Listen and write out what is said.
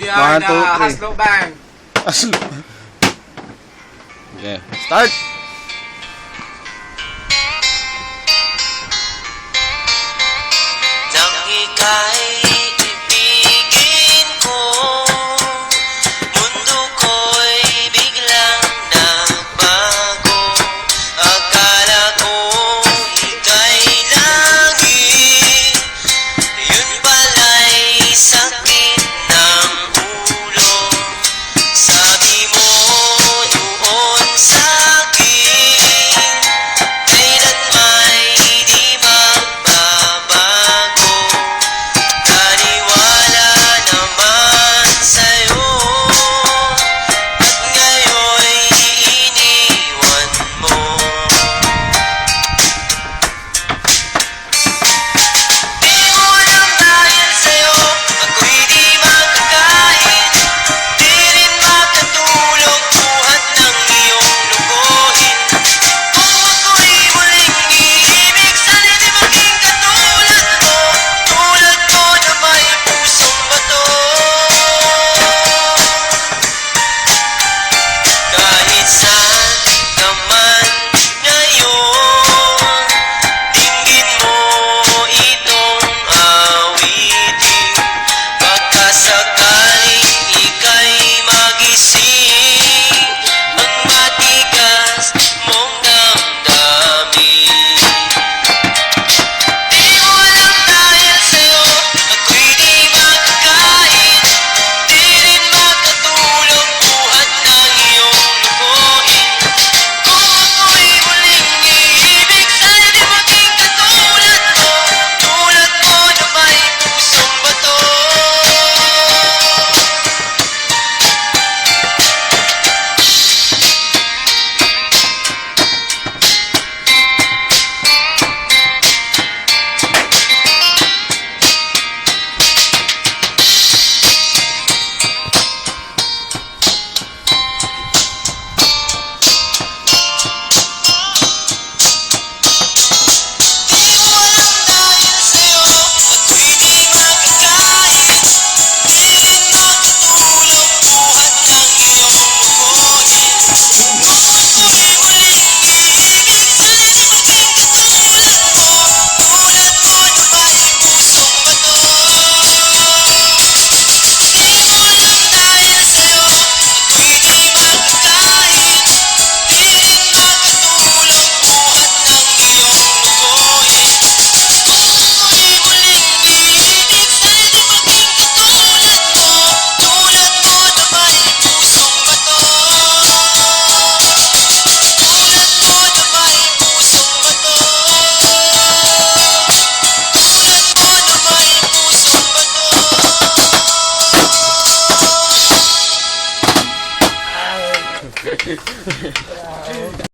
We are 1, 2, the 3. Haslo Band. Aslo. Okay, start! Nang ika'y ibigin ko, mundo ko'y biglang nagbago. Akala ko ika'y langit, yun pala'y sakit ng ulo. Sabi mo noon sa'kin, kailan may di magbabago. Naniwala naman sa'yo, at ngayon'y iniwan mo. Di mo alam dahil sa'yo, ako'y di makakain. Di rin makatulog buhat ng iyong lukuhin. Kung ako'y muling iibig, sana'y di maging katulad mo. Tulad ko na may pusong bato. Kahit saan ka man ngayon, dinggin mo itong awitin. Pagkasakaling ika'y magising, ang matigas mong damdamin. Di mo alam dahil sa'yo, ako'y di makakain. Di rin makatulog buhat ng iyong lukuhin. Kung ako'y muling iibig, sana'y di maging katulad mo. Tulad ko na may pusong bato. Di mo alam dahil sa'yo, ako'y di makakain. Di rin makatulog buhat ng iyong lukuhin. Kung ako'y muling iibig, sana'y di maging katulad mo. Tulad ko na may pusong bato. Di mo alam dahil sa'yo, ako'y di makakain. Di rin makatulog buhat ng iyong lukuhin. Kung ako'y muling iibig, sana'y di maging katulad mo. Tulad ko na may pusong bato. Tulad ko na may pusong bato. Tulad ko na may pusong bato.